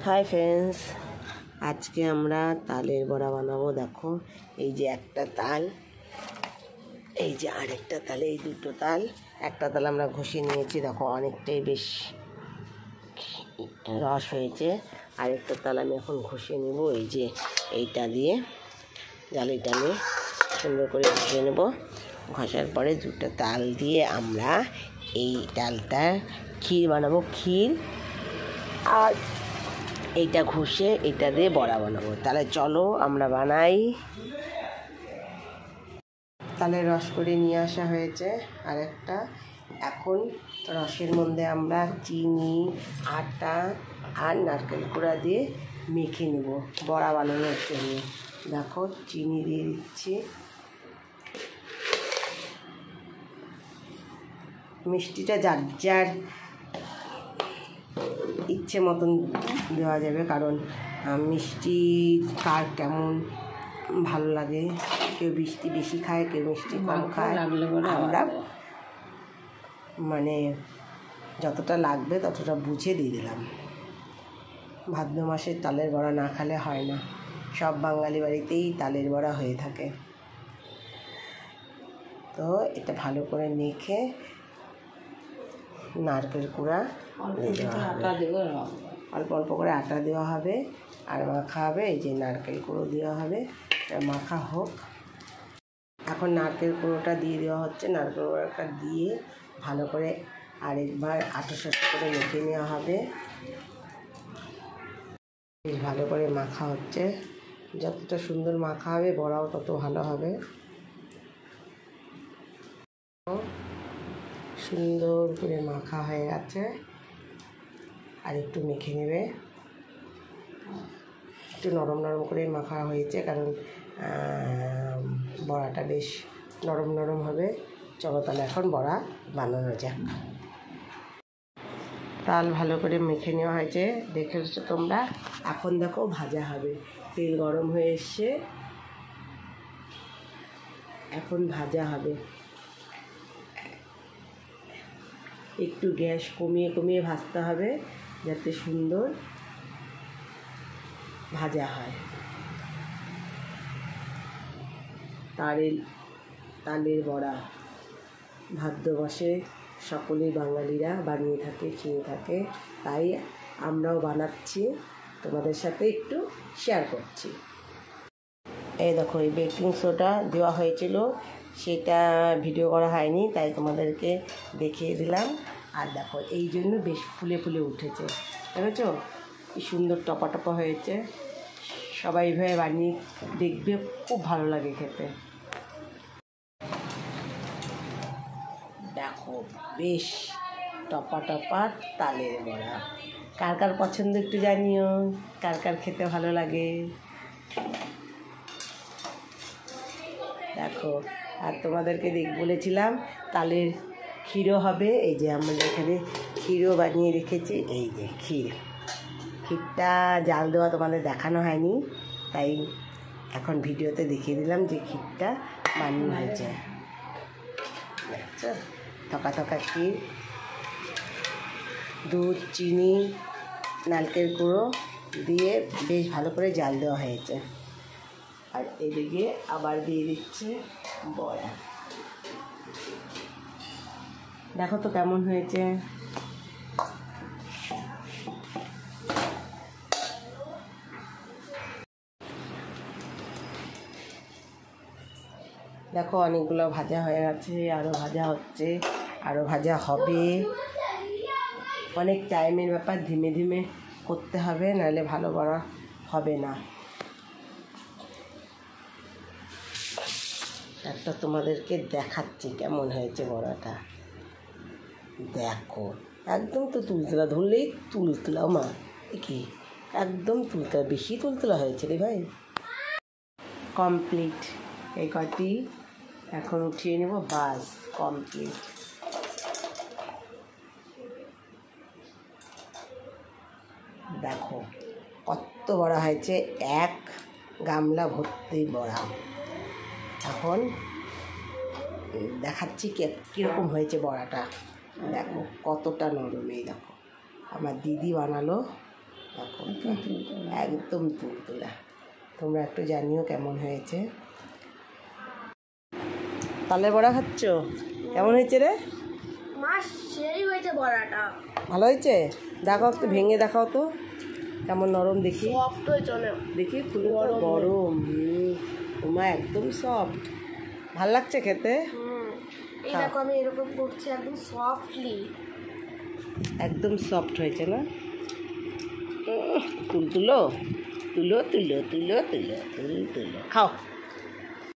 Hi friends, আজকে আমরা তালের বড়া বানাবো। দেখো এই যে একটা তাল, এই যে আরেকটা তাল, এই দুটো তাল। একটা তাল আমরা ঘষে নিয়েছি, দেখো অনেকটাই বেশ রস হয়েছে। আরেকটা তাল আমি এখন ঘষে নেব, এই যে এইটা দিয়ে জালিটা নিয়ে সুন্দর করে ঘষে নেব। ঘষার পরে দুটো তাল দিয়ে আমরা এই তালটা ক্ষীর বানাবো, ক্ষীর। আর এইটা ঘষে এটা দিয়ে বড়া বানাবো। তাহলে চলো আমরা বানাই। তালের রস করে নিয়ে আসা হয়েছে আরেকটা। এখন রসের মধ্যে আমরা চিনি, আটা আর নারকেল কুড়া দিয়ে মেখে নেব বড়া বানানোর জন্য। দেখো চিনি দিয়ে দিচ্ছি, মিষ্টিটা যার যার ইচ্ছে মতন দেওয়া যাবে, কারণ মিষ্টি কার কেমন ভালো লাগে। কেউ মিষ্টি বেশি খায়, কেউ মিষ্টি কম খায়। আমরা মানে যতটা লাগবে ততটা বুঝে দিয়ে দিলাম। ভাদ্র মাসের তালের বড়া না খেলে হয় না। সব বাঙালি বাড়িতেই তালের বড়া হয়ে থাকে। তো এটা ভালো করে মেখে নারকেল কুড়া অল্প অল্প করে আটা দেওয়া হবে আর মাখা হবে। এই যে নারকেল কুড়ো দেওয়া হবে, মাখা হোক। এখন নারকেল কুড়োটা দিয়ে দেওয়া হচ্ছে। নারকেল কুড়োটা দিয়ে ভালো করে আরেকবার আটা সাথে করে মেখে নেওয়া হবে। বেশ ভালো করে মাখা হচ্ছে। যতটা সুন্দর মাখা হবে বড়াও তত ভালো হবে। সুন্দর করে মাখা হয়ে গেছে, আর একটু মেখে নেবে। একটু নরম নরম করে মাখা হয়েছে, কারণ বড়াটা বেশ নরম নরম হবে। চলো তাহলে এখন বড়া বানানো যাক। তাল ভালো করে মেখে নেওয়া হয়েছে, দেখেছো তোমরা। এখন দেখো ভাজা হবে। তেল গরম হয়ে এসছে, এখন ভাজা হবে। একটু গ্যাস কমিয়ে কমিয়ে ভাজতে হবে, যাতে সুন্দর ভাজা হয়। তালের বড়া ভাদ্র মাসে সকলেই বাঙালিরা বানিয়ে থাকে, খেয়ে থাকে। তাই আমরাও বানাচ্ছি, তোমাদের সাথে একটু শেয়ার করছি। এই দেখো, এই বেকিং সোডা দেওয়া হয়েছিল, সেটা ভিডিও করা হয়নি, তাই তোমাদেরকে দেখিয়ে দিলাম। আর দেখো এই জন্য বেশ ফুলে ফুলে উঠেছে, দেখেছো কি সুন্দর টপা টপা হয়েছে। সবাই এইভাবে বানিয়ে দেখবে, খুব ভালো লাগে খেতে। দেখো বেশ টপা টপা তালের বড়া। কার কার পছন্দ একটু জানিও, কার কার খেতে ভালো লাগে। দেখো, আর তোমাদেরকে বলেছিলাম তালের ক্ষীরও হবে। এই যে আমরা এখানে ক্ষীরও বানিয়ে রেখেছি। এই যে ক্ষীরটা জাল দেওয়া তোমাদের দেখানো হয়নি, তাই এখন ভিডিওতে দেখিয়ে দিলাম যে ক্ষীরটা বানানো হয়েছে। দেখছো, থকা থকা ক্ষীর। দুধ, চিনি, নারকেল কুড়ো দিয়ে বেশ ভালো করে জাল দেওয়া হয়েছে। আর এদিকে আবার দিয়ে দিচ্ছি বড়া। দেখো তো কেমন হয়েছে। দেখো অনেকগুলো ভাজা হয়ে গেছে, আরও ভাজা হচ্ছে, আরও ভাজা হবে। অনেক টাইমের ব্যাপার, ধীমে ধীমে করতে হবে, নাহলে ভালো বড়া হবে না। একটা তোমাদেরকে দেখাচ্ছি কেমন হয়েছে বড়াটা। দেখো একদম তো তুলতুলা, ধরলেই তুলতুলা। মা কি একদম তুলতুলা, বেশি তুলতুলা হয়েছে রে ভাই। কমপ্লিট এই কটি এখন উঠিয়ে নেব, বাস কমপ্লিট। দেখো কত বড়া হয়েছে, এক গামলা ভর্তি বড়া। এখন দেখাচ্ছি কীরকম হয়েছে বড়াটা। দেখো কতটা নরম। এই দেখো আমার দিদি বানালো, এখন একদম তুলতুলা। তোমরা একটু জানিও কেমন হয়েছে। তালের বড়া খাচ্ছ? কেমন হয়েছে রে? মাছ সেই হয়েছে বড়াটা। ভালো হয়েছে? দেখাও, একটু ভেঙে দেখাও তো কেমন নরম দেখি। সফট হয়েছে অনেক। দেখি খুলে গরম। তোমার একদম সফট। ভাল লাগছে খেতে? এই দেখো আমি এরকম করছি একদম সফটলি। একদম সফট হয়েছে না? তুলো তুলো তুলো তুলো তুলো তুলো তুলো তুলো খাও।